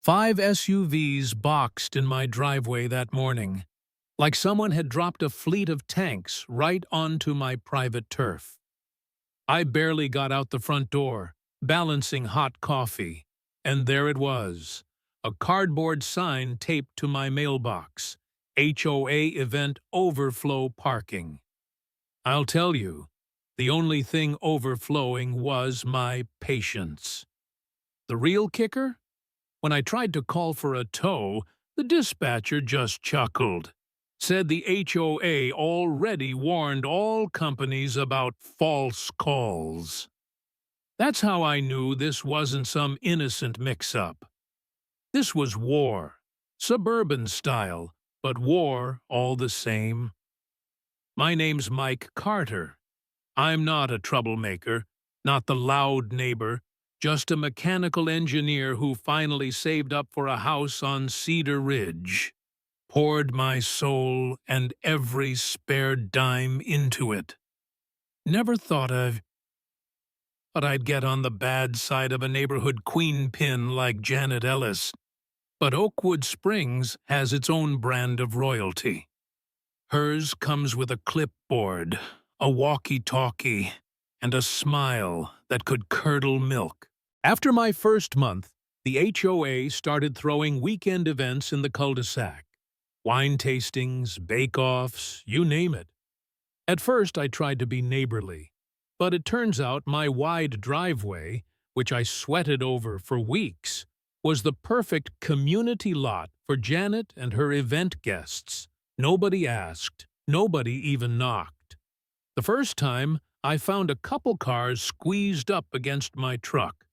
5 SUVs boxed in my driveway that morning, like someone had dropped a fleet of tanks right onto my private turf. I barely got out the front door, balancing hot coffee, and there it was, a cardboard sign taped to my mailbox, HOA event overflow parking. I'll tell you, the only thing overflowing was my patience. The real kicker? When I tried to call for a tow, the dispatcher just chuckled, said the HOA already warned all companies about false calls. That's how I knew this wasn't some innocent mix-up. This was war, suburban style, but war all the same. My name's Mike Carter. I'm not a troublemaker, not the loud neighbor, just a mechanical engineer who finally saved up for a house on Cedar Ridge. Poured my soul and every spare dime into it. Never thought I'd get on the bad side of a neighborhood queen pin like Janet Ellis. But Oakwood Springs has its own brand of royalty. Hers comes with a clipboard, a walkie-talkie, and a smile that could curdle milk. After my first month, the HOA started throwing weekend events in the cul-de-sac. Wine tastings, bake-offs, you name it. At first, I tried to be neighborly, but it turns out my wide driveway, which I sweated over for weeks, was the perfect community lot for Janet and her event guests. Nobody asked, nobody even knocked. The first time, I found a couple cars squeezed up against my truck.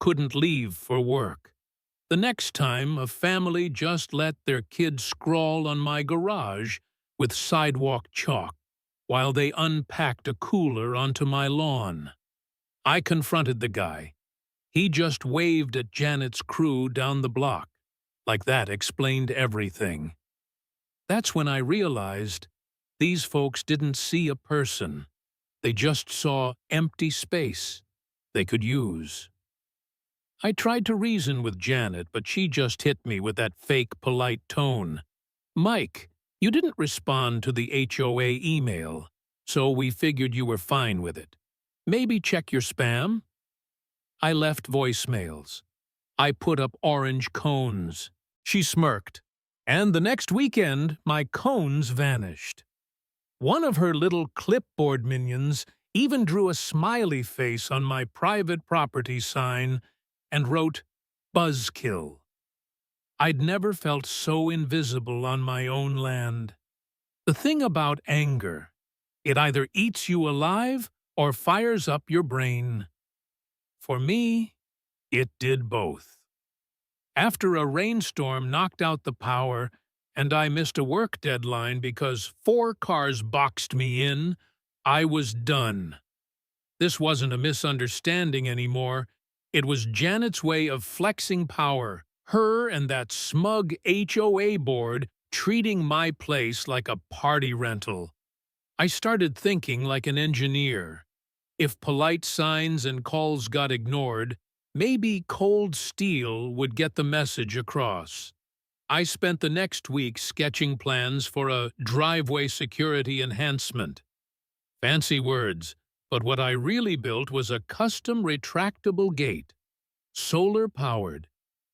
Couldn't leave for work. The next time, a family just let their kid scrawl on my garage with sidewalk chalk while they unpacked a cooler onto my lawn. I confronted the guy. He just waved at Janet's crew down the block. Like that explained everything. That's when I realized these folks didn't see a person. They just saw empty space they could use. I tried to reason with Janet, but she just hit me with that fake polite tone. Mike, you didn't respond to the HOA email, so we figured you were fine with it. Maybe check your spam? I left voicemails. I put up orange cones. She smirked. And the next weekend, my cones vanished. One of her little clipboard minions even drew a smiley face on my private property sign and wrote, "Buzzkill." I'd never felt so invisible on my own land. The thing about anger, it either eats you alive or fires up your brain. For me, it did both. After a rainstorm knocked out the power and I missed a work deadline because 4 cars boxed me in, I was done. This wasn't a misunderstanding anymore. It was Janet's way of flexing power, her and that smug HOA board treating my place like a party rental. I started thinking like an engineer. If polite signs and calls got ignored, maybe cold steel would get the message across. I spent the next week sketching plans for a driveway security enhancement. Fancy words. But what I really built was a custom retractable gate, solar-powered,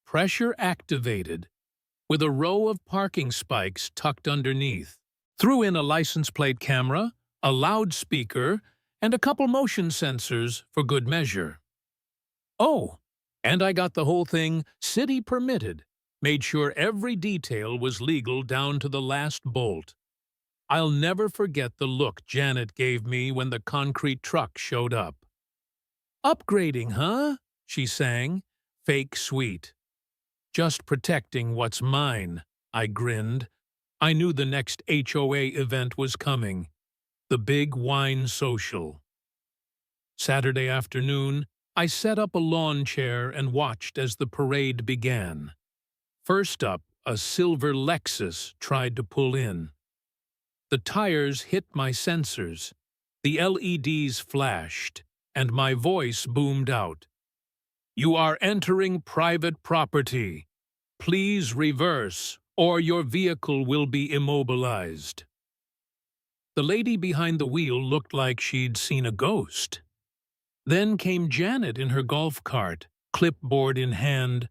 pressure-activated, with a row of parking spikes tucked underneath. Threw in a license plate camera, a loudspeaker, and a couple motion sensors for good measure. Oh, and I got the whole thing city-permitted, made sure every detail was legal down to the last bolt. I'll never forget the look Janet gave me when the concrete truck showed up. "Upgrading, huh?" she sang, fake sweet. "Just protecting what's mine," I grinned. I knew the next HOA event was coming, the big wine social. Saturday afternoon, I set up a lawn chair and watched as the parade began. First up, a silver Lexus tried to pull in. The tires hit my sensors, the LEDs flashed, and my voice boomed out. "You are entering private property. Please reverse, or your vehicle will be immobilized. The lady behind the wheel looked like she'd seen a ghost. Then came Janet in her golf cart, clipboard in hand,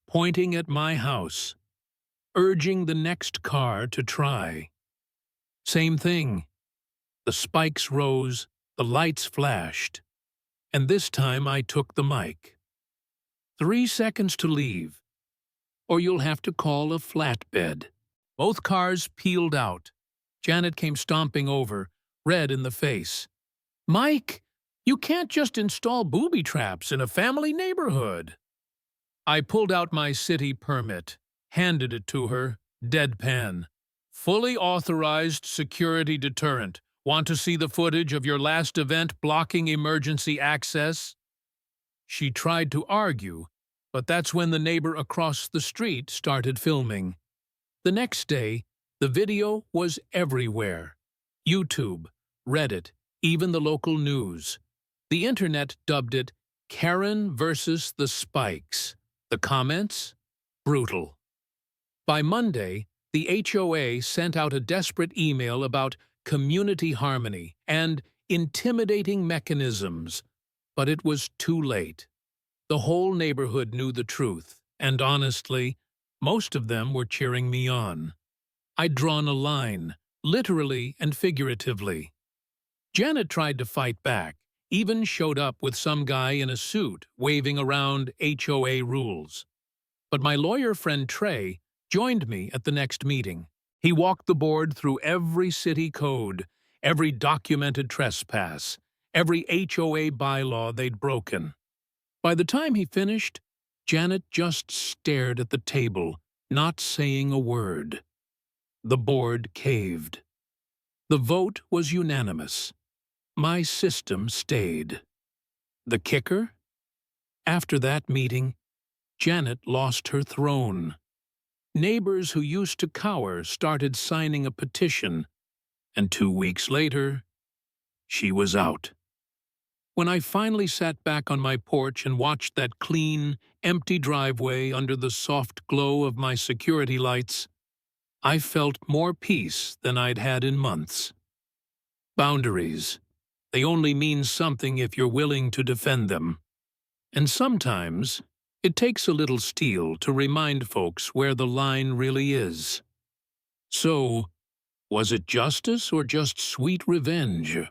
pointing at my house, urging the next car to try. Same thing. The spikes rose, the lights flashed, and this time I took the mic. 3 seconds to leave, or you'll have to call a flatbed. Both cars peeled out. Janet came stomping over, red in the face. Mike, you can't just install booby traps in a family neighborhood. I pulled out my city permit, handed it to her, deadpan. Fully authorized security deterrent. Want to see the footage of your last event blocking emergency access? She tried to argue, but that's when the neighbor across the street started filming. The next day, the video was everywhere. YouTube, Reddit, even the local news. The internet dubbed it Karen versus the Spikes. The comments? Brutal. By Monday, the HOA sent out a desperate email about community harmony and intimidating mechanisms, but it was too late. The whole neighborhood knew the truth, and honestly, most of them were cheering me on. I'd drawn a line, literally and figuratively. Janet tried to fight back, even showed up with some guy in a suit waving around HOA rules. But my lawyer friend Trey joined me at the next meeting. He walked the board through every city code, every documented trespass, every HOA bylaw they'd broken. By the time he finished, Janet just stared at the table, not saying a word. The board caved. The vote was unanimous. My system stayed. The kicker? After that meeting, Janet lost her throne. Neighbors who used to cower started signing a petition, and 2 weeks later, she was out. When I finally sat back on my porch and watched that clean, empty driveway under the soft glow of my security lights, I felt more peace than I'd had in months. Boundaries. They only mean something if you're willing to defend them. And sometimes, it takes a little steel to remind folks where the line really is. So, was it justice or just sweet revenge?